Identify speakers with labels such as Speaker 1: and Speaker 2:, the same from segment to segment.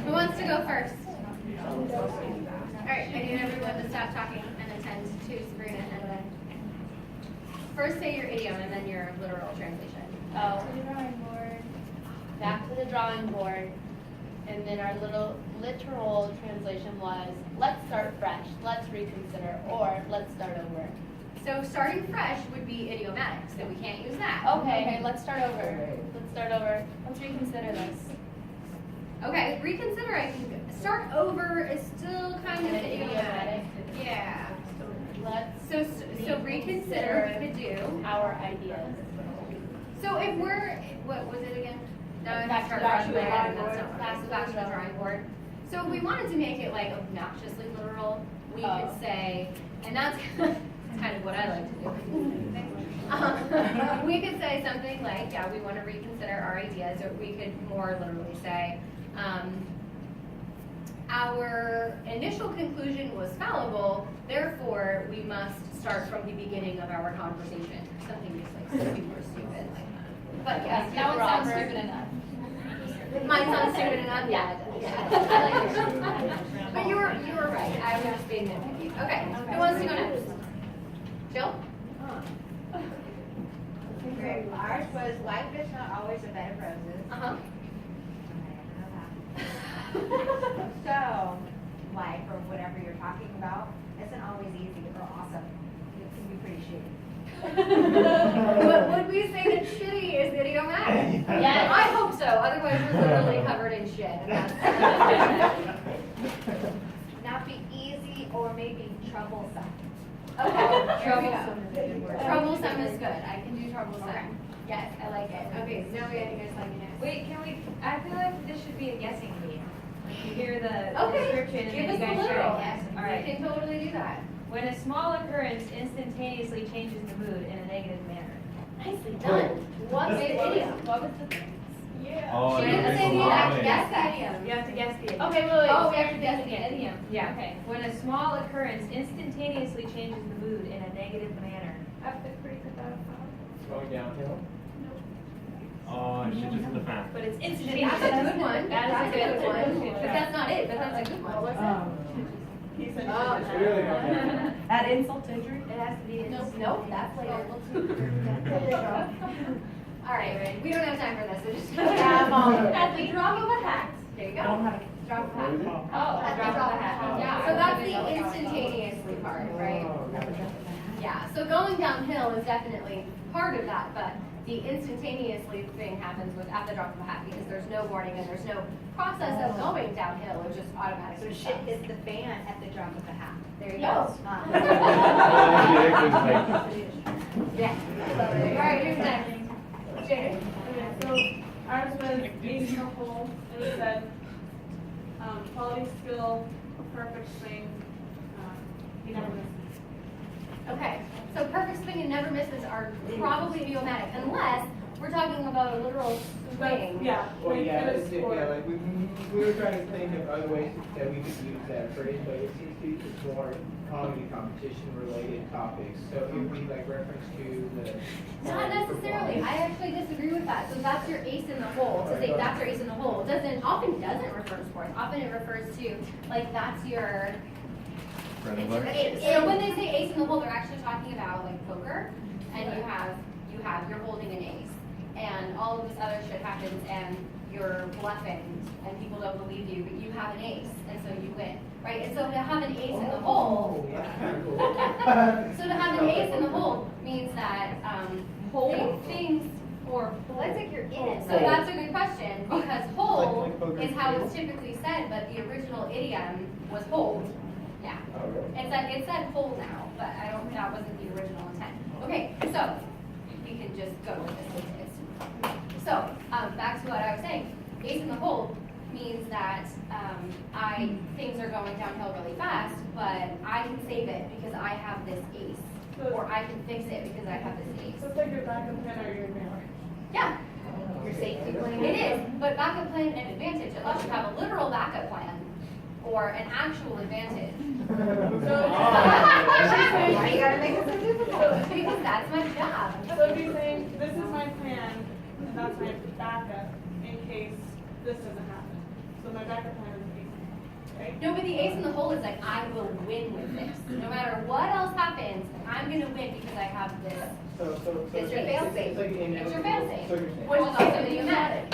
Speaker 1: Who wants to go first? All right, I need everyone to stop talking and attend to Sabrina, and then first say your idiom and then your literal translation.
Speaker 2: Oh, to the drawing board. Back to the drawing board. And then our literal translation was, let's start fresh, let's reconsider, or let's start over.
Speaker 1: So starting fresh would be idiomatic, so we can't use that.
Speaker 2: Okay, let's start over. Let's start over. Let's reconsider this.
Speaker 1: Okay, reconsider, I think. Start over is still kind of idiomatic. Yeah. So reconsider we could do.
Speaker 2: Our ideas.
Speaker 1: So if we're, what was it again? No,
Speaker 2: Back to the
Speaker 1: back
Speaker 2: drawing
Speaker 1: to the drawing board. So if we wanted to make it like obnoxiously literal, we could say, and that's kind of what I like to do. We could say something like, yeah, we want to reconsider our ideas, or we could more literally say, our initial conclusion was fallible, therefore we must start from the beginning of our conversation. Something just like super stupid like that. But yes, that one sounds stupid enough. Mine sounds stupid enough? Yeah. I like yours. But you were right. I was just being nitpicky. Okay, who wants to go next? Jill?
Speaker 3: Okay, ours was life is not always a bed of roses.
Speaker 1: Uh-huh.
Speaker 3: So, life or whatever you're talking about isn't always easy or awesome. It can be pretty shitty.
Speaker 1: Would we say that shitty is idiomatic?
Speaker 2: Yes.
Speaker 1: I hope so. Otherwise, we're literally covered in shit. And that's
Speaker 3: Not be easy or maybe troublesome.
Speaker 1: okay. Troublesome is good. I can do troublesome.
Speaker 3: Okay.
Speaker 1: Yes, I like it. Okay, so now we have to go second next.
Speaker 4: Wait, can we, I feel like this should be a guessing game. Like you hear the
Speaker 1: Okay.
Speaker 4: description and
Speaker 1: Give us
Speaker 4: then you
Speaker 1: the
Speaker 4: guys try
Speaker 1: literal.
Speaker 4: to guess. All
Speaker 1: We
Speaker 4: right.
Speaker 1: can totally do that.
Speaker 4: When a small occurrence instantaneously changes the mood in a negative manner.
Speaker 1: Nicely done. What's the idiom?
Speaker 2: What was the
Speaker 5: Oh,
Speaker 1: She
Speaker 5: you're
Speaker 1: didn't say
Speaker 5: missing
Speaker 1: the
Speaker 5: one.
Speaker 1: idiom. Guess the idiom.
Speaker 4: You have to guess the idiom.
Speaker 2: Okay, wait.
Speaker 1: Oh, we have to guess the idiom.
Speaker 4: Yeah, okay. When a small occurrence instantaneously changes the mood in a negative manner.
Speaker 6: Going downhill?
Speaker 5: Oh, I should just hit the fan.
Speaker 4: But it's
Speaker 1: That's
Speaker 4: instantaneous.
Speaker 1: a good one.
Speaker 4: That is
Speaker 1: That's
Speaker 4: a good
Speaker 1: one.
Speaker 4: one.
Speaker 1: But that's not it, but that's a good one.
Speaker 6: It's really going downhill.
Speaker 7: Add insult to injury?
Speaker 4: It has to be.
Speaker 1: Nope, that's later. All right, we don't have time for this, so just at the drop of a hat. There you go. Drop of a hat.
Speaker 4: Oh,
Speaker 1: At the
Speaker 4: drop
Speaker 1: drop
Speaker 4: of the hat.
Speaker 1: Yeah, so that's the instantaneously part, right? Yeah, so going downhill is definitely part of that, but the instantaneously thing happens with at the drop of a hat because there's no warning and there's no process of going downhill. It just
Speaker 3: So
Speaker 1: automatically
Speaker 3: shit
Speaker 1: stops.
Speaker 3: hits the fan at the drop of a hat.
Speaker 1: There you
Speaker 3: Yes.
Speaker 1: go.
Speaker 6: Yeah.
Speaker 1: Yeah. All right, who's next? Jaden.
Speaker 8: So ours was ace in the hole, and it said, quality, skill, perfect swing, he never misses.
Speaker 1: Okay, so perfect swing and never misses are probably idiomatic unless we're talking about a literal swing.
Speaker 8: Yeah.
Speaker 6: Well,
Speaker 8: like,
Speaker 6: yeah,
Speaker 8: it was for-
Speaker 6: like we were trying to think of other ways that we could use that phrase, but it seems to be just more comedy competition related topics. So it would be like reference to the.
Speaker 1: Not necessarily. I actually disagree with that. So that's your ace in the hole. To say that's your ace in the hole often doesn't refer to sports. Often it refers to like that's your.
Speaker 5: Bread and butter?
Speaker 1: So when they say ace in the hole, they're actually talking about like poker, and you're holding an ace, and all of this other shit happens, and you're bluffing, and people don't believe you, but you have an ace, and so you win, right? And so to have an ace in the hole.
Speaker 6: Oh, that's kind of cool.
Speaker 1: So to have an ace in the hole means that things or
Speaker 3: Looks like you're in it.
Speaker 1: so that's a good question because hold
Speaker 6: Like poker
Speaker 1: is how
Speaker 6: table?
Speaker 1: it's typically said, but the original idiom was hold. Yeah.
Speaker 6: Oh, really?
Speaker 1: It said hold now, but that wasn't the original intent. Okay, so we can just go with this. So back to what I was saying. Ace in the hole means that things are going downhill really fast, but I can save it because I have this ace. Or I can fix it because I have this ace.
Speaker 8: So it's like your backup plan or your advantage.
Speaker 1: Yeah,
Speaker 3: Your safety plan?
Speaker 1: it is, but backup plan and advantage, unless you have a literal backup plan or an actual advantage.
Speaker 3: Why you gotta make it so difficult?
Speaker 1: Because that's my job.
Speaker 8: So if you're saying, this is my plan, and that's my backup in case this doesn't happen. So my backup plan is the right?
Speaker 1: No, but the ace in the hole is like, I will win with this. No matter what else happens, I'm gonna win because I have this.
Speaker 3: It's your fail-safe.
Speaker 6: It's like an
Speaker 1: It's your fail-safe,
Speaker 6: So you're saying-
Speaker 1: which is also idiomatic.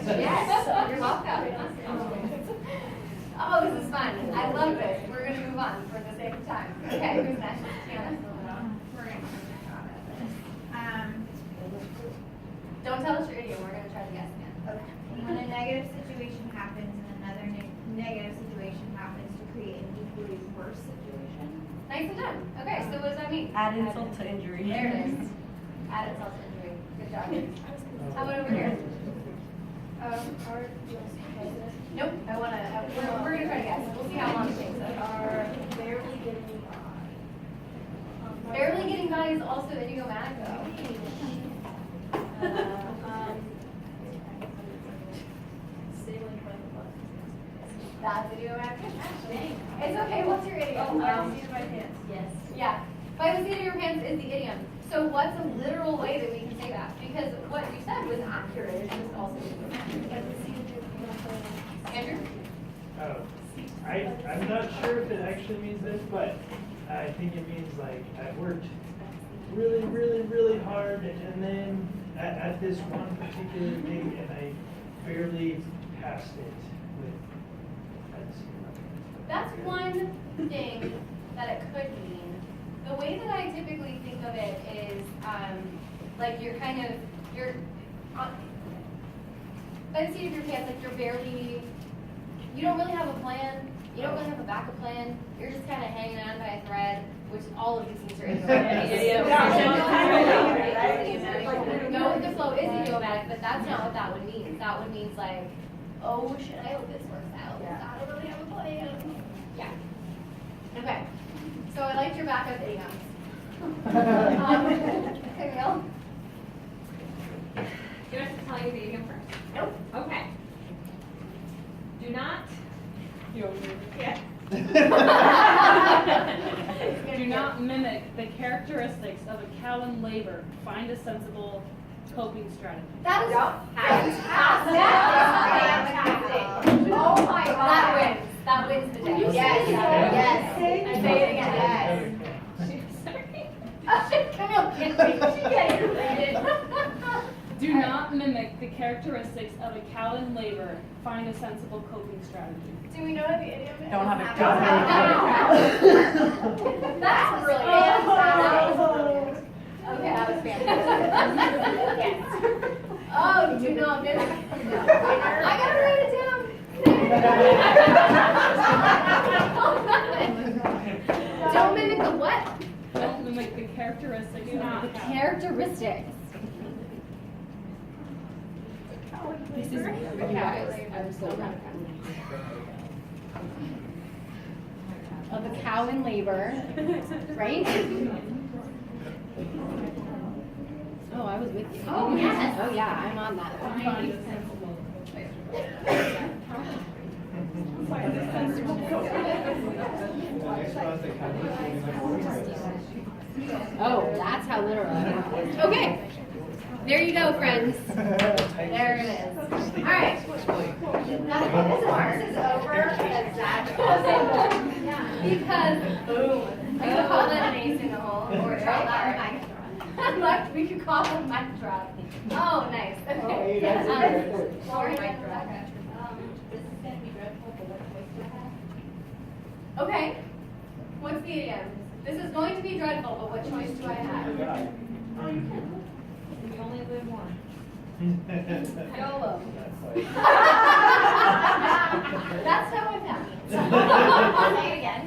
Speaker 1: Yes, you're welcome. Oh, this is fun. I love this. We're gonna move on for the sake of time. Okay, who's next? Tiana?
Speaker 3: We're gonna take a shot at this.
Speaker 1: Don't tell us your idiom. We're gonna try to guess again.
Speaker 3: Okay. When a negative situation happens and another negative situation happens to create an equally worse situation.
Speaker 1: Nicely done. Okay, so what does that mean?
Speaker 7: Add insult to injury.
Speaker 1: There it is. Add insult to injury. Good job. How about over here? Nope. We're gonna try to guess. We'll see how long it takes us.
Speaker 8: Barely getting by.
Speaker 1: Barely getting by is also idiomatic though. That's idiomatic. It's okay. What's your idiom?
Speaker 2: Yes.
Speaker 1: Yeah. By the seat of your pants is the idiom. So what's a literal way that we can say that? Because what you said was accurate. It's just also idiomatic. Andrew?
Speaker 9: I'm not sure if it actually means this, but I think it means like I worked really, really, really hard, and then at this one particular thing, and I barely passed it with.
Speaker 1: That's one thing that it could mean. The way that I typically think of it is, like you're by the seat of your pants, like you don't really have a plan, you don't really have a backup plan, you're just kind of hanging on by a thread, which all of these things are idiomatic. Go with the flow is idiomatic, but that's not what that one means. That one means like, oh shit, I hope this works out. I don't really have a plan. Yeah. Okay. So I liked your backup idioms. Camille?
Speaker 4: Do I have to tell you the idiom first?
Speaker 1: Nope.
Speaker 4: Okay. Do not.
Speaker 1: Yeah.
Speaker 10: Do not mimic the characteristics of a cow in labor. Find a sensible coping strategy.
Speaker 1: That is
Speaker 3: Fantastic.
Speaker 1: Oh my God. That wins. That wins the day.
Speaker 3: Yes, yes.
Speaker 1: Say it again.
Speaker 3: Yes.
Speaker 1: Camille can't wait. She can't even read it.
Speaker 10: Do not mimic the characteristics of a cow in labor. Find a sensible coping strategy.
Speaker 1: Do we know what the idiom is?
Speaker 7: Don't have a
Speaker 1: That's brilliant. Okay, that was fantastic. Yes. Oh, do not mimic. I gotta write it down. Don't mimic the what?
Speaker 10: Don't mimic the characteristics of a cow.
Speaker 1: Characteristics.
Speaker 7: This is
Speaker 1: You guys, I'm so proud of a cow in labor, right? Oh, I was with you. Oh, yes. Oh, yeah, I'm on that. Oh, that's how literal it is. Okay. There you go, friends. There it is. All right. Now that this part is over, because boom, I could call that an ace in the hole, or drop that a mic drop. Like we could call it a mic drop. Oh, nice. Okay. Sorry, mic drop.
Speaker 2: This is gonna be dreadful, but what choice do I have?
Speaker 1: Okay. What's the idiom? This is going to be dreadful, but what choice do I have?
Speaker 4: We only live once.
Speaker 1: YOLO. That's not what that means.
Speaker 3: Say it again.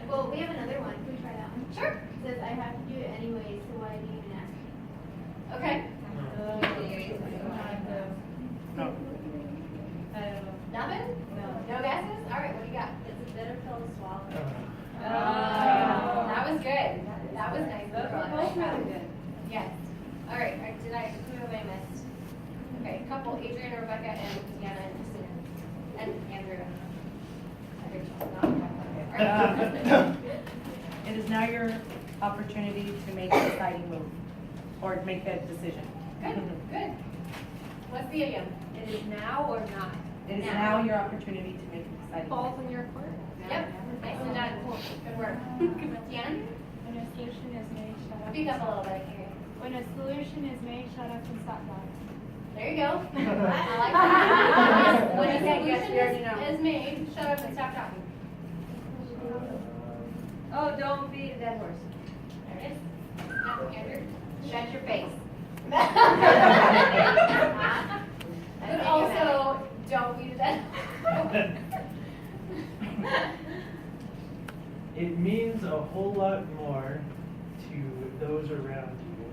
Speaker 2: Well, we have another one. Can we try that one?
Speaker 1: Sure.
Speaker 2: It says I have to do it anyway, so why do you even ask me?
Speaker 1: Okay.
Speaker 10: No.
Speaker 1: Not That's really good. Yes. All right, who have I missed? Okay, couple, Adrian, Rebecca, and Deanna, and Christina, and Andrew. All right.
Speaker 7: It is now your opportunity to make a deciding move, or make that decision.
Speaker 1: Good, good. What's the idiom? It is now or not?
Speaker 7: It is now your opportunity to make a deciding move.
Speaker 4: Balls in your court.
Speaker 1: Yep, nicely done. Good work. Deanna?
Speaker 11: When a solution is made, shut up.
Speaker 1: Speak up a little bit, I can't hear you.
Speaker 11: When a solution is made, shut up and stop talking.
Speaker 1: There you go. I like that. When a
Speaker 3: Yes, we already know.
Speaker 1: solution is made, shut up and stop talking.
Speaker 3: Oh, don't beat a dead horse.
Speaker 1: There it is. Now, Andrew.
Speaker 3: Shut your face.
Speaker 1: But also, don't beat a dead horse.
Speaker 9: It means a whole lot more to those around you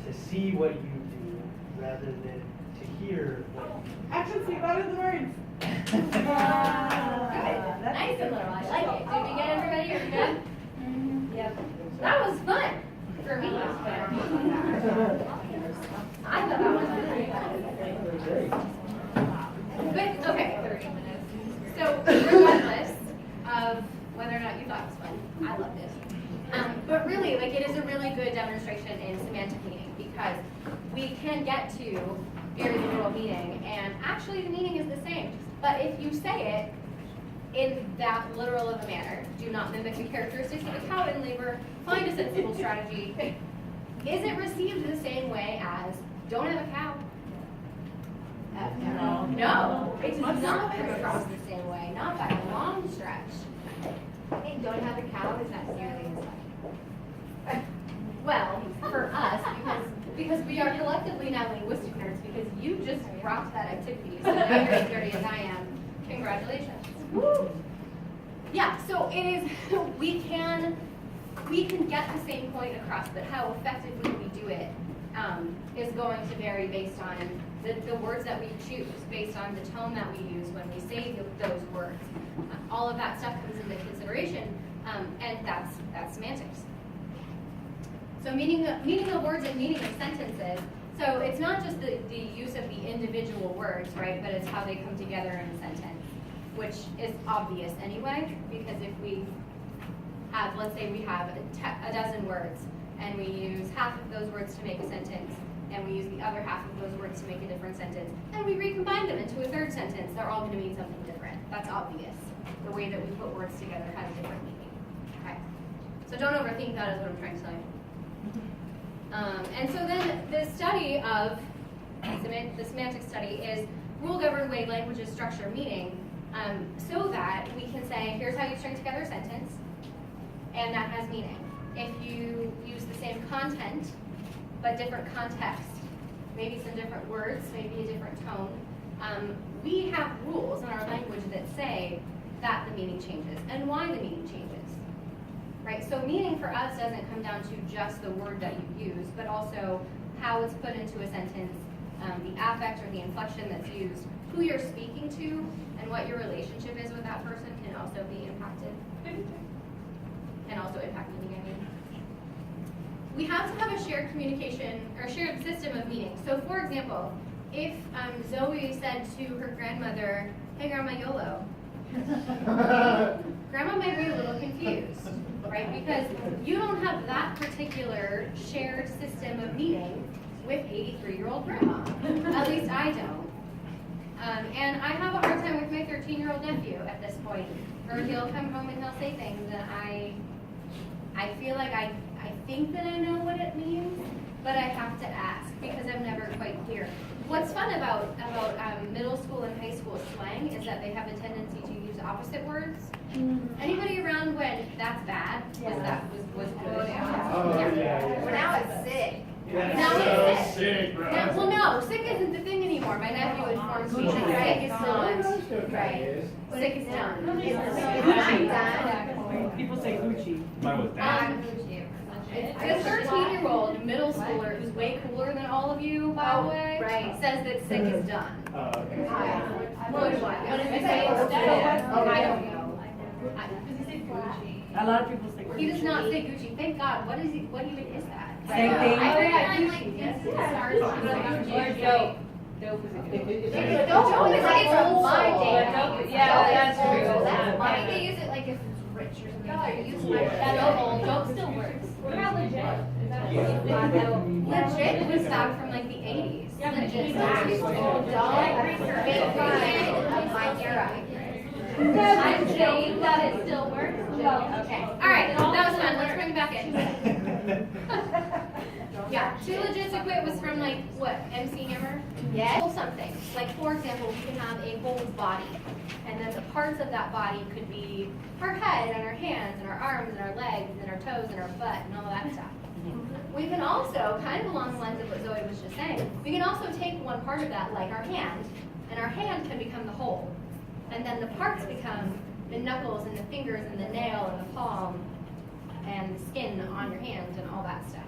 Speaker 9: to see what you do rather than to hear what you do.
Speaker 8: Action speak louder than words.
Speaker 1: Good. Nice and little. I like it. Did we get everybody? Are we good? Yep. That was fun. For me, it was fun. I thought that was really fun. But, okay. 30 minutes. So, regardless of whether or not you thought it was fun, I loved it. But really, like, it is a really good demonstration in semantic meaning because we can get to very literal meaning, and actually the meaning is the same. But if you say it in that literal of a manner, do not mimic the characteristics of a cow in labor, find a sensible strategy, is it received the same way as don't have a cow? No, it does not come across the same way, not by a long stretch.
Speaker 3: I think don't have a cow is not nearly as funny.
Speaker 1: Well, for us, because we are collectively now linguistic nerds, because you just rocked that activity, so now you're as dirty as I am. Congratulations. Woo! Yeah, so it is, we can get the same point across, but how effectively we do it is going to vary based on the words that we choose, based on the tone that we use when we say those words. All of that stuff comes into consideration, and that's semantics. So meaning of words and meaning of sentences. So it's not just the use of the individual words, right? But it's how they come together in a sentence, which is obvious anyway, because if we have, let's say we have a dozen words, and we use half of those words to make a sentence, and we use the other half of those words to make a different sentence, and we recombine them into a third sentence, they're all going to mean something different. That's obvious. The way that we put words together has different meaning. Okay. So don't overthink that is what I'm trying to tell you. And so then the study of, the semantic study is rule-governed way languages structure meaning, so that we can say, here's how you string together a sentence, and that has meaning. If you use the same content, but different context, maybe some different words, maybe a different tone, we have rules in our language that say that the meaning changes, and why the meaning changes. Right, so meaning for us doesn't come down to just the word that you use, but also how it's put into a sentence, the affect or the inflection that's used, who you're speaking to, and what your relationship is with that person can also be impacted. And also impact meaning, I mean. We have to have a shared communication, or shared system of meaning. So for example, if Zoe said to her grandmother, hey grandma, YOLO, grandma might be a little confused, right? Because you don't have that particular shared system of meaning with 83-year-old grandma. At least I don't. And I have a hard time with my 13-year-old nephew at this point. Or he'll come home and he'll say things that I feel like I think that I know what it means, but I have to ask because I'm never quite clear. What's fun about middle school and high school slang is that they have a tendency to use opposite words. Anybody around when that's bad was good?
Speaker 6: Yeah.
Speaker 3: Well, now it's sick.
Speaker 1: Now it's sick. Well, no, sick isn't the thing anymore. My nephew informs me that sick is not. Right. Sick is done.
Speaker 3: I'm done.
Speaker 7: People say Gucci.
Speaker 5: Mine was that.
Speaker 1: The 13-year-old middle schooler who's way cooler than all of you, by the way, says that sick is done.
Speaker 6: Okay.
Speaker 1: What does it say instead? I don't know.
Speaker 7: A lot of people say
Speaker 1: He does not
Speaker 7: Gucci.
Speaker 1: say Gucci. Thank God. What even is that?
Speaker 7: Same thing.
Speaker 1: I read like this stars on the Gucci.
Speaker 6: Dope
Speaker 1: Dope is like it's old my day.
Speaker 10: Yeah, that's true.
Speaker 1: I think they use it like if it's rich or something. They use
Speaker 6: Yeah.
Speaker 1: that's old. Dope still works.
Speaker 11: What about legit?
Speaker 1: Legit was back from like the 80s.
Speaker 11: Yeah, but
Speaker 1: Legit
Speaker 11: it's
Speaker 1: stuff.
Speaker 11: not.
Speaker 1: Dope, big version of my era.
Speaker 2: I'm saying that it still works.
Speaker 1: Okay. All right. That was fun. Let's bring it back in. Yeah. Too legit to quit was from like what? MC Hammer?
Speaker 3: Yes.
Speaker 1: Whole something. Like for example, we can have a whole body, and then the parts of that body could be our head and our hands and our arms and our legs and our toes and our butt and all that stuff. We can also, kind of along the lines of what Zoe was just saying, we can also take one part of that, like our hand, and our hand can become the whole. And then the parts become the knuckles and the fingers and the nail and the palm and the skin on your hands and all that stuff.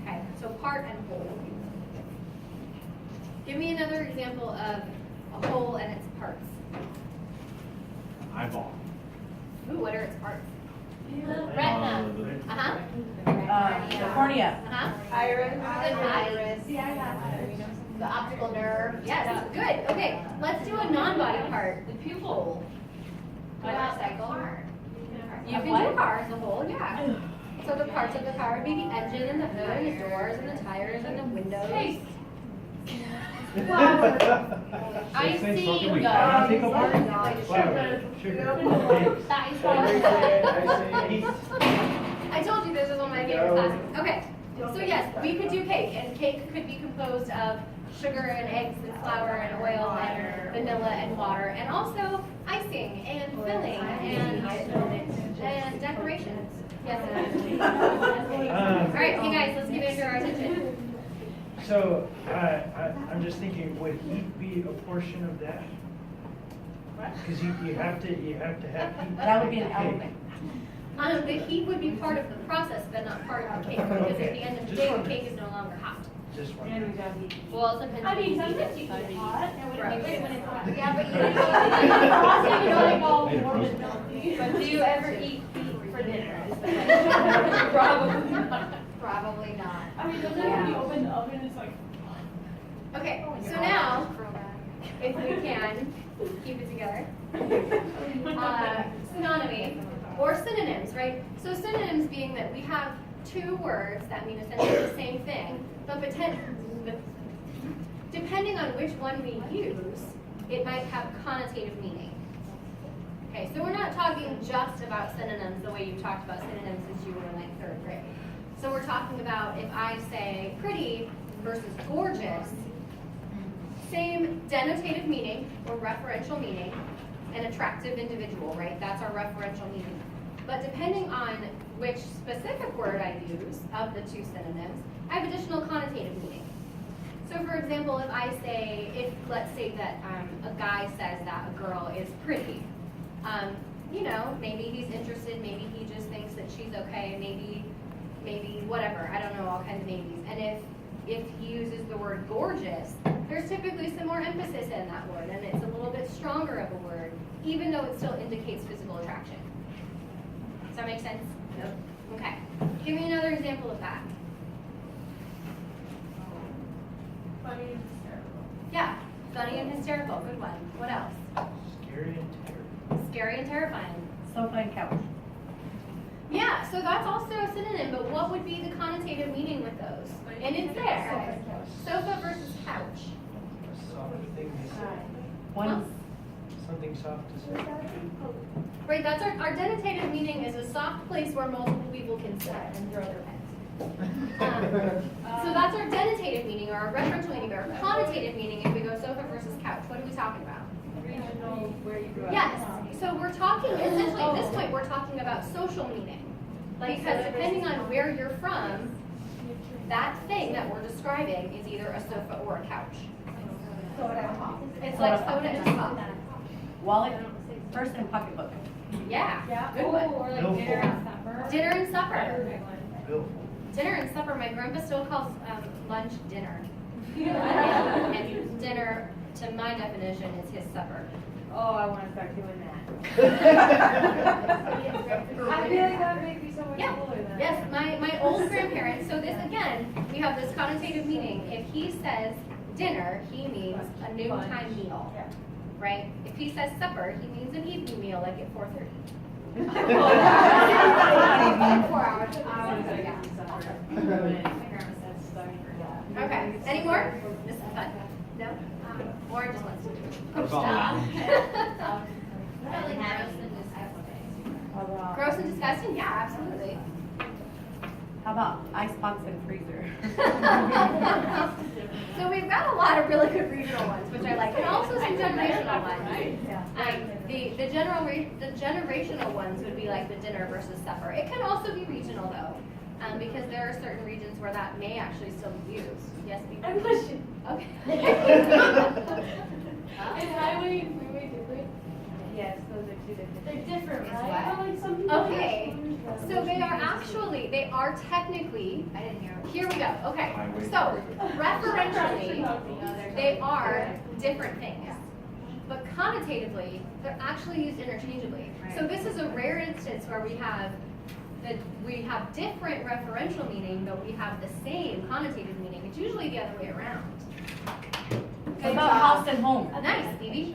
Speaker 1: Okay, so part and whole. Give me another example of a whole and its parts.
Speaker 5: Eyeball.
Speaker 1: Ooh, what are its parts?
Speaker 2: Retina.
Speaker 1: Uh-huh.
Speaker 7: The cornea.
Speaker 1: Uh-huh.
Speaker 3: Iris.
Speaker 1: The iris.
Speaker 3: The optical nerve.
Speaker 1: Yes, good. Okay, let's do a non-body part. The pupil.
Speaker 3: Motorcycle.
Speaker 1: You can do car as a whole, yeah. So the parts of the car would be the engine and the hood and the doors and the tires and the windows.
Speaker 2: I see
Speaker 5: Something we
Speaker 2: go.
Speaker 5: cannot take apart?
Speaker 9: Flour, sugar, eggs.
Speaker 2: That is
Speaker 6: I say,
Speaker 1: I told you this is one of my favorite classes. Okay, so yes, we could do cake, and cake could be composed of sugar and eggs and flour and oil and vanilla and water, and also icing and filling and decorations. Yes, and all right, hey guys, let's give it our attention.
Speaker 9: So, I'm just thinking, would heat be a portion of that? Because you have to have heat.
Speaker 7: That would be an
Speaker 9: Cake.
Speaker 7: element.
Speaker 1: The heat would be part of the process, but not part of the cake, because at the end of the day, the cake is no longer hot.
Speaker 9: Just one.
Speaker 1: Well, it depends.
Speaker 11: I
Speaker 1: on
Speaker 11: mean,
Speaker 1: the heat.
Speaker 11: sometimes you can eat hot, and when it's when it's hot.
Speaker 3: Yeah, but
Speaker 11: You know, like all
Speaker 5: Made it
Speaker 11: warm and
Speaker 5: frozen.
Speaker 11: melty.
Speaker 4: But do you ever eat feet for dinner? Is the
Speaker 1: Probably not.
Speaker 3: Probably not.
Speaker 11: I mean, sometimes when you open the oven, it's like.
Speaker 1: Okay, so now, if we can, keep it together. Synonymy, or synonyms, right? So synonyms being that we have two words that mean essentially the same thing, but depending on which one we use, it might have connotative meaning. Okay, so we're not talking just about synonyms the way you talked about synonyms since you were in like 3rd grade. So we're talking about if I say pretty versus gorgeous, same denotative meaning or referential meaning, an attractive individual, right? That's our referential meaning. But depending on which specific word I use of the two synonyms, I have additional connotative meaning. So for example, if I say, let's say that a guy says that a girl is pretty, you know, maybe he's interested, maybe he just thinks that she's okay, maybe whatever, I don't know, all kinds of maybes. And if he uses the word gorgeous, there's typically some more emphasis in that word, and it's a little bit stronger of a word, even though it still indicates physical attraction. Does that make sense? Nope. Okay. Give me another example of that.
Speaker 8: Funny and hysterical.
Speaker 1: Yeah, funny and hysterical, good one. What else?
Speaker 9: Scary and terrible.
Speaker 1: Scary and terrifying.
Speaker 7: Sofa and couch.
Speaker 1: Yeah, so that's also a synonym, but what would be the connotative meaning with those? And it's there. Sofa versus couch.
Speaker 9: Soft thing to say.
Speaker 7: One.
Speaker 9: Something soft to say.
Speaker 1: Right, that's our denotative meaning is a soft place where multiple people can sit and throw their pens. So that's our denotative meaning, or our referential meaning, or our connotative meaning if we go sofa versus couch. What are we talking about?
Speaker 8: Regional, where you grew up.
Speaker 1: Yes, so we're talking, essentially at this point, we're talking about social meaning. Because depending on where you're from, that thing that we're describing is either a sofa or a couch. It's like soda and pop.
Speaker 7: Wallet, purse, and pocketbook.
Speaker 1: Yeah,
Speaker 11: Yeah.
Speaker 1: good one.
Speaker 11: Or like
Speaker 9: Billfold.
Speaker 11: dinner and supper.
Speaker 1: Dinner and supper.
Speaker 9: Bill.
Speaker 1: Dinner and supper, my grandpa still calls lunch dinner. And dinner, to my definition, is his supper.
Speaker 11: Oh,
Speaker 4: I wanna start doing that.
Speaker 3: I
Speaker 4: feel like that would make me so much
Speaker 1: Yeah.
Speaker 4: cooler then.
Speaker 1: Yes, my old grandparents, so this again, we have this connotative meaning. If he says dinner, he means a noontime meal, right? If he says supper, he means an evening meal, like at 4:30.
Speaker 3: 4 hours.
Speaker 1: Yeah. Okay, any more? This is fun. No? Or just let's do it.
Speaker 5: What about lounge?
Speaker 1: Gross and disgusting? Yeah, absolutely.
Speaker 7: How about icebox and freezer?
Speaker 1: So we've got a lot of really good regional ones, which I like, and also some generational ones. The generational ones would be like the dinner versus supper. It can also be regional though, because there are certain regions where that may actually still be used. Yes,
Speaker 11: I have a question.
Speaker 1: Okay.
Speaker 11: Is highway and freeway different?
Speaker 4: Yes, those are two different.
Speaker 11: They're different,
Speaker 3: It's
Speaker 11: right?
Speaker 3: what?
Speaker 11: But like some people.
Speaker 1: Okay, so they are technically,
Speaker 3: I didn't hear.
Speaker 1: here we go, okay.
Speaker 5: Highway.
Speaker 1: So, referentially, they are different things. But connotatively, they're actually used interchangeably. So this is a rare instance where we have different referential meaning, but we have the same connotative meaning. It's usually the other way around.
Speaker 7: What about house and home?
Speaker 1: Nice, Stevie.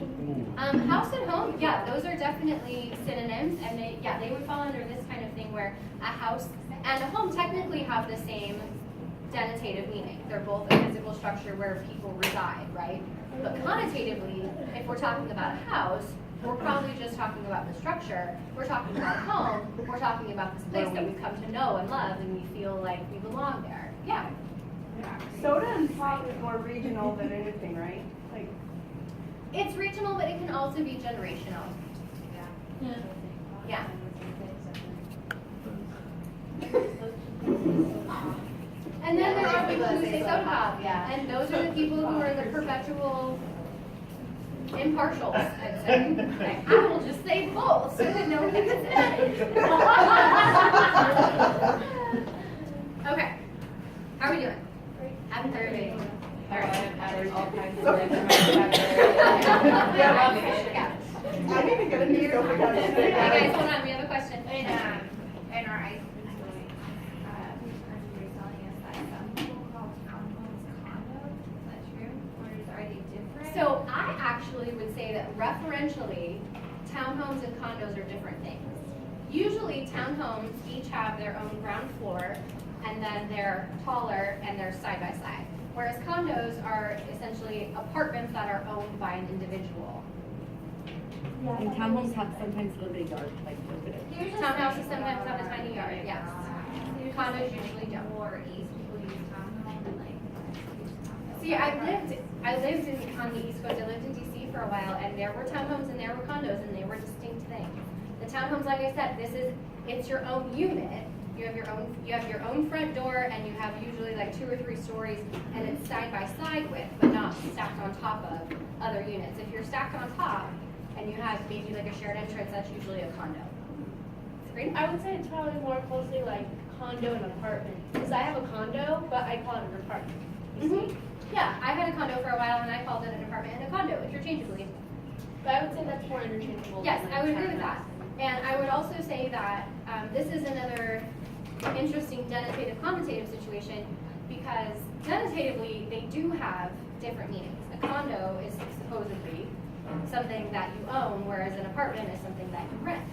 Speaker 1: House and home, yeah, those are definitely synonyms, and they would fall under this kind of thing where a house and a home technically have the same denotative meaning. They're both a physical structure where people reside, right? But connotatively, if we're talking about a house, we're probably just talking about the structure. We're talking about a home, we're talking about this place that we've come to know and love, and we feel like we belong there. Yeah.
Speaker 12: Soda and pop is more regional than anything, right? Like,
Speaker 1: It's regional, but it can also be generational. Yeah. And then there are people who say soda pop, and those are the people who are the perpetual impartials, I'd say. Like, I will just say both, so that no one gets mad. Okay, how are we doing? Happy Thursday. All right. Yeah.
Speaker 12: I need to get a new sofa couch.
Speaker 1: Hey guys, hold on, we have a question.
Speaker 3: In our IPP, you were telling us that some people call townhomes condos. Is that true? Or are they different?
Speaker 1: So I actually would say that referentially, townhomes and condos are different things. Usually townhomes each have their own ground floor, and then they're taller and they're side by side. Whereas condos are essentially apartments that are owned by an individual.
Speaker 7: And townhomes have sometimes a little bit of yard, like a little bit of.
Speaker 1: Townhouses sometimes have a tiny yard, yes. Condos usually don't.
Speaker 3: Or east people use townhome and like use condo.
Speaker 1: See, on the East Coast, I lived in DC for a while, and there were townhomes and there were condos, and they were distinct things. The townhomes, like I said, it's your own unit. You have your own front door, and you have usually like 2 or 3 stories, and it's side by side with, but not stacked on top of other units. If you're stacked on top, and you have maybe like a shared entrance, that's usually a condo. Agreed?
Speaker 2: I would say it's probably more closely like condo and apartment, because I have a condo, but I call it an apartment. You see?
Speaker 1: Yeah, I had a condo for a while, and I called it an apartment and a condo, interchangeably.
Speaker 2: But I would say that's more interchangeable.
Speaker 1: Yes,
Speaker 2: than,
Speaker 1: I would
Speaker 2: like,
Speaker 1: agree with that. And I would also say that this is another interesting denotative connotative situation, because denotatively they do have different meanings. A condo is supposedly something that you own, whereas an apartment is something that you rent.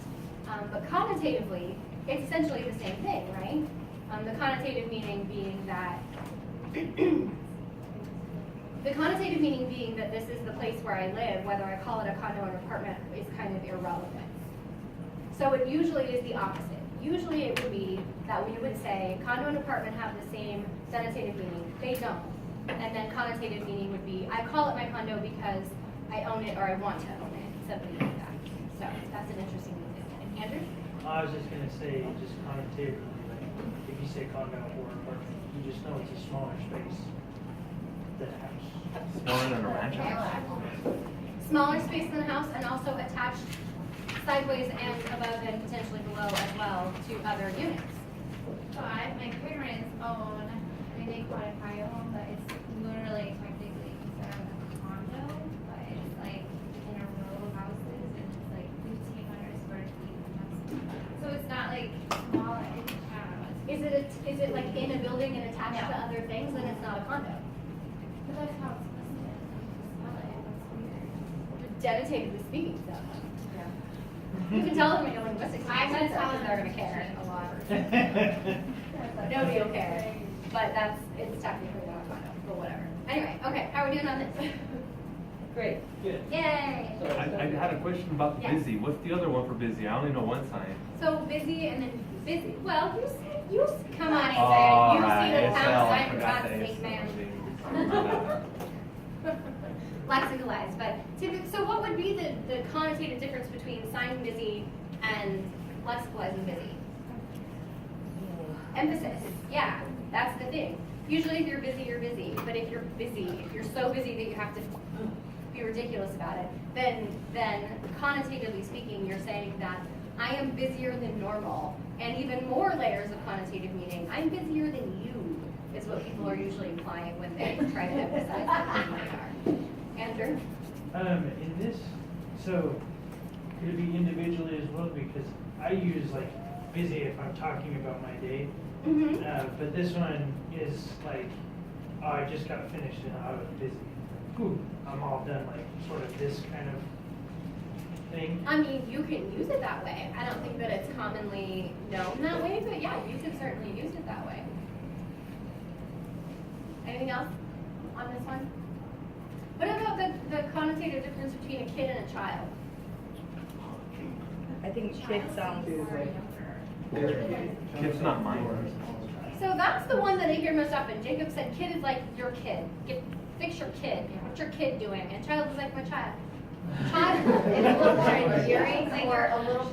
Speaker 1: But connotatively, it's essentially the same thing, right? The connotative meaning being that this is the place where I live, whether I call it a condo or an apartment is kind of irrelevant. So it usually is the opposite. Usually it would be that we would say condo and apartment have the same denotative meaning. They don't. And then connotative meaning would be, I call it my condo because I own it or I want to own it, something like that. So that's an interesting thing. Andrew?
Speaker 9: I was just gonna say, just connotatively, like, if you say condo or apartment, you just know it's a smaller space than a house.
Speaker 5: Smaller than a ranch house.
Speaker 1: Smaller space than a house, and also attached sideways and above and potentially below as well to other units.
Speaker 3: So my parents own, they call it a home, but it's literally technically considered a condo, but it's like in a row of houses.
Speaker 1: is it like in a building and attached to other things, then it's not a condo.
Speaker 11: But that's how it's listed. Spell it, that's weird.
Speaker 1: Dedicated to speaking stuff. You can tell them in your linguistics,
Speaker 3: I'm gonna tell them
Speaker 1: they're gonna care.
Speaker 3: a lot.
Speaker 1: Nobody will care, but it's technically not a condo, but whatever. Anyway, okay, how are we doing on this?
Speaker 7: Great.
Speaker 6: Good.
Speaker 1: Yay!
Speaker 5: I had a question about
Speaker 1: Yes.
Speaker 5: busy. What's the other one for busy? I only know one sign.
Speaker 1: So busy and then busy, well, you come on,
Speaker 5: Oh,
Speaker 1: Ethan, you
Speaker 5: right,
Speaker 1: see the
Speaker 5: ASL,
Speaker 1: pound
Speaker 5: I
Speaker 1: sign for
Speaker 5: forgot
Speaker 1: God's
Speaker 5: the
Speaker 1: sake,
Speaker 5: ASL
Speaker 1: man.
Speaker 5: thing.
Speaker 1: Lexicalized, but so what would be the connotative difference between signing busy and lexicalizing busy? Emphasis, yeah, that's the thing. Usually if you're busy, you're busy, but if you're so busy that you have to be ridiculous about it, then connotatively speaking, you're saying that I am busier than normal, and even more layers of connotative meaning, I'm busier than you, is what people are usually implying when they try to emphasize how busy they are. Andrew?
Speaker 9: In this, so could it be individually as well? Because I use like busy if I'm talking about my day.
Speaker 1: Mm-hmm.
Speaker 9: But this one is like, oh, I just got finished and I was busy. Whew, I'm all done, like sort of this kind of thing.
Speaker 1: I mean, you can use it that way. I don't think that it's commonly known that way, but yeah, you can certainly use it that way. Anything else on this one? What about the connotative difference between a kid and a child?
Speaker 7: I think kid sounds.
Speaker 5: Kid's not mine.
Speaker 1: So that's the one that I hear most often. Jacob said kid is like your kid. Fix your kid. What's your kid doing? And child is like my child. Child
Speaker 3: It's a little more endearing or a little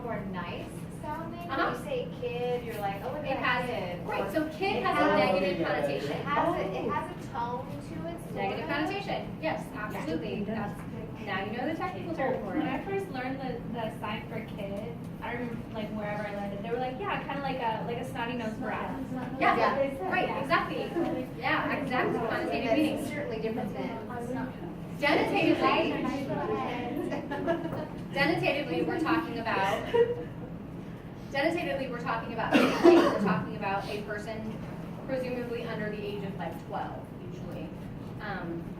Speaker 3: more nice sounding. When
Speaker 1: Uh-huh.
Speaker 3: you say kid, you're like, oh, look
Speaker 1: It
Speaker 3: at
Speaker 1: has
Speaker 3: kid.
Speaker 1: right.
Speaker 3: Or
Speaker 1: So kid
Speaker 3: it
Speaker 1: has
Speaker 3: has-
Speaker 1: a negative
Speaker 3: It
Speaker 1: connotation.
Speaker 3: has a tone to it. sort
Speaker 1: Negative
Speaker 3: of.
Speaker 1: connotation. Yes, absolutely. That's now you know the technical term for
Speaker 4: When I
Speaker 1: it.
Speaker 4: first learned the sign for kid, I remember like wherever I learned it, they were like, yeah, kind of like a snotty nosed brat.
Speaker 1: Yeah,
Speaker 3: Yeah.
Speaker 1: right, exactly. Yeah, exactly. Connotative meaning.
Speaker 3: That's certainly different than.
Speaker 1: Denotatively, denotatively, we're talking about. Denotatively, we're talking about. We're talking about a person, presumably under the age of like 12, usually.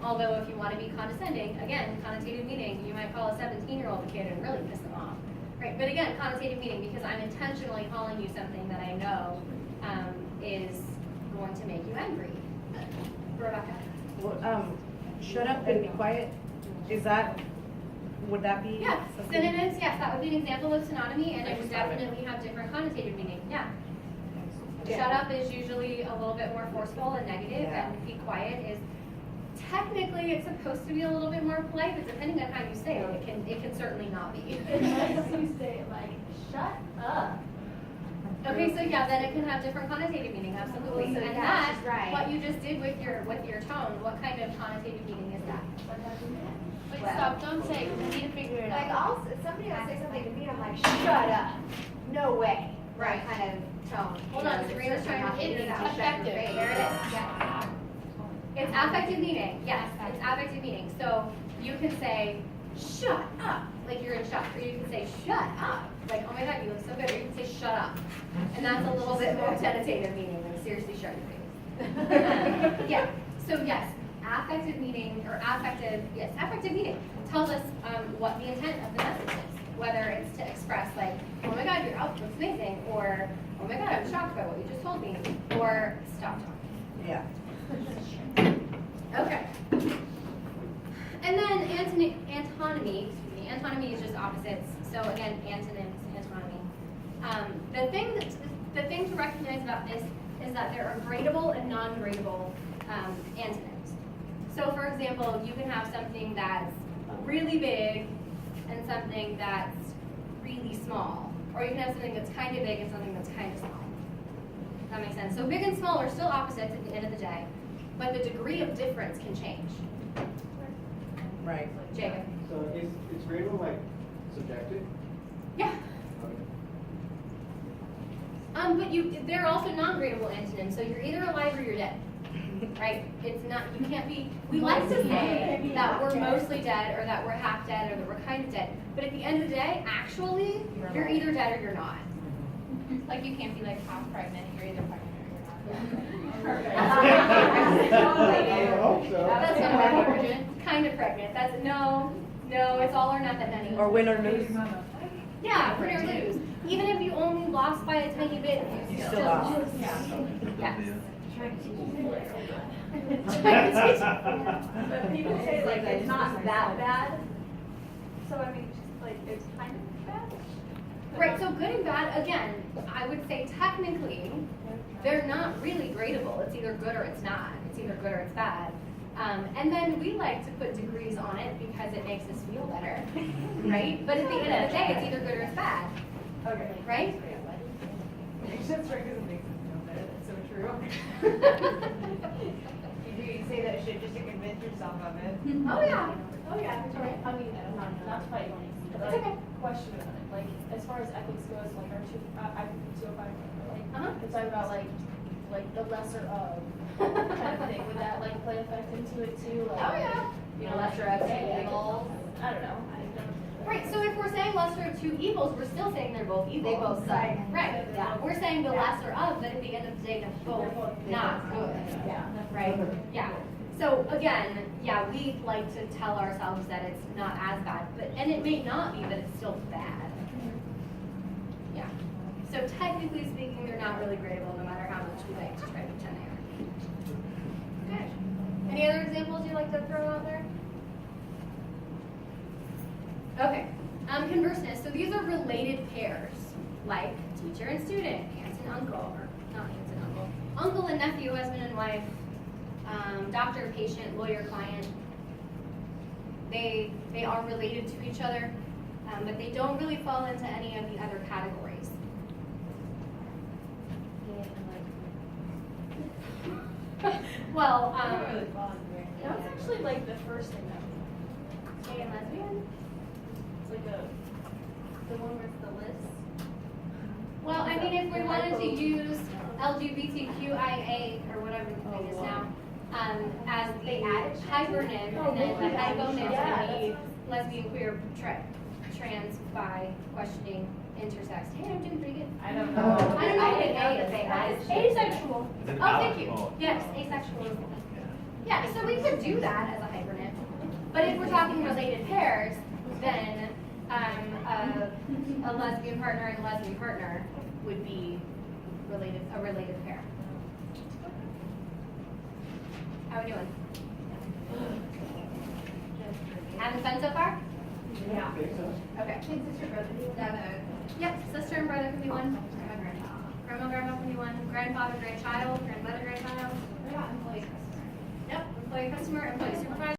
Speaker 1: Although if you want to be condescending, again, connotative meaning, you might call a 17-year-old a kid and really piss them off, right? But again, connotative meaning because I'm intentionally calling you something that I know is going to make you angry. Rebecca.
Speaker 7: Well, shut up and be quiet. Would that be?
Speaker 1: Yeah,
Speaker 7: something?
Speaker 1: synonyms, yes, that would be an example of synonymy, and it would definitely have different connotative meaning, yeah. Shut up is usually a little bit more forceful and negative,
Speaker 7: Yeah.
Speaker 1: and be quiet is, technically, it's supposed to be a little bit more polite, but depending on how you say it, it can certainly not be.
Speaker 11: Unless you say it like, shut up.
Speaker 1: Okay, so yeah, then it can have different connotative meaning, absolutely.
Speaker 3: So
Speaker 1: And
Speaker 3: yeah,
Speaker 1: that,
Speaker 3: she's right.
Speaker 1: what you just did with your tone, what kind of connotative meaning is that?
Speaker 2: Wait,
Speaker 1: Well-
Speaker 2: stop, don't say it, we need to figure it
Speaker 3: Like,
Speaker 2: out.
Speaker 3: somebody will say something to me, I'm like, shut up. No way.
Speaker 1: Right.
Speaker 3: That kind of tone.
Speaker 1: Hold on, Sabrina's trying to figure it out.
Speaker 2: Effective.
Speaker 1: There it is, yeah. It's affective meaning, yes, it's affective meaning. So you can say, shut up, like you're in shock, or you can say, shut up, like, oh my God, you look so good, or you can say, shut up. And that's a little bit more tentative meaning, like seriously shut your face. Yeah, so yes, affective meaning, or affective meaning tells us what the intent of the message is. Whether it's to express like, oh my God, your outfit looks amazing, or oh my God, I'm shocked by what you just told me, or stop talking.
Speaker 7: Yeah.
Speaker 1: Okay. And then antonymy, antonymy is just opposites. So again, antonyms, antonymy. The thing to recognize about this is that there are gradable and non-gradable antonyms. So for example, you can have something that's really big and something that's really small. Or you can have something that's kind of big and something that's kind of small. That makes sense. So big and small are still opposites at the end of the day, but the degree of difference can change.
Speaker 7: Right.
Speaker 1: Jacob?
Speaker 6: So it's gradable like subjective?
Speaker 1: Yeah.
Speaker 6: Okay.
Speaker 1: But they're also non-gradable antonyms, so you're either alive or you're dead. Right? It's not, you can't be, we like to say that we're mostly dead, or that we're half dead, or that we're kind of dead. But at the end of the day, actually, you're either dead or you're not.
Speaker 2: Like you can't be like half pregnant, you're either pregnant or you're not.
Speaker 6: I hope so.
Speaker 1: That's not very urgent. Kind of pregnant. That's, no, it's all or nothing, honey.
Speaker 7: Or win or lose.
Speaker 1: Yeah, win or lose. Even if you only lost by a tiny bit,
Speaker 7: You still lost.
Speaker 1: lose. Yes.
Speaker 12: But people say like it's not that bad. So I mean, just like it's kind of bad.
Speaker 1: Right, so good and bad, again, I would say technically, they're not really gradable. It's either good or it's not. It's either good or it's bad. And then we like to put degrees on it because it makes us feel better, right? But at the end of the day, it's either good or it's bad,
Speaker 12: Okay.
Speaker 1: right?
Speaker 12: It's just right because it makes us feel better. That's so true. You say that shit just to convince yourself of it.
Speaker 1: Oh, yeah. Oh, yeah, that's right.
Speaker 10: I mean, not to fight you on it, but
Speaker 1: It's
Speaker 10: like,
Speaker 1: okay.
Speaker 10: question about it, like, as far as ethics goes, like, our IPP 205, like,
Speaker 1: Uh-huh.
Speaker 10: it's talking about like the lesser of kind of thing, would that like play effect into it too, like?
Speaker 1: Oh, yeah.
Speaker 2: You know, lesser of two evils.
Speaker 10: I don't know,
Speaker 1: Right, so if we're saying lesser of two evils, we're still saying they're both evil.
Speaker 2: They both suck.
Speaker 1: Right, yeah. We're saying the lesser of, but at the end of the day, they're both not good.
Speaker 2: Yeah.
Speaker 1: Right? Yeah. So again, yeah, we like to tell ourselves that it's not as bad, but, and it may not be, but it's still bad. Yeah. So technically speaking, they're not really gradable, no matter how much we like to try to pretend they are. Okay. Any other examples you'd like to throw out there? Okay. Converseness. So these are related pairs, like teacher and student, aunt and uncle, or not aunt and uncle, uncle and nephew, husband and wife, doctor, patient, lawyer, client. They are related to each other, but they don't really fall into any of the other categories. Well,
Speaker 10: that was actually like the first thing that
Speaker 1: gay and lesbian.
Speaker 10: it's like the one with the list.
Speaker 1: Well, I mean, if we wanted to use LGBTQIA or whatever the thing is now, as the hypernym, and then the hyponym would be lesbian, queer, trans, bi, questioning, intersex. Hey, I'm doing pretty good.
Speaker 12: I don't know.
Speaker 1: I don't know what A is. Asexual.
Speaker 5: Is it
Speaker 1: Oh, thank you.
Speaker 5: Oh.
Speaker 1: Yes, asexual. Yeah, so we could do that as a hypernym. But if we're talking related pairs, then a lesbian partner and a lesbian partner would be a related pair. How are we doing? Having fun so far?
Speaker 6: Yeah. I think so.
Speaker 1: Okay. Yep, sister and brother can be one. Grandma, grandma can be one. Grandfather, grandchild, grandmother, grandchild. Yep, employee, customer, employee,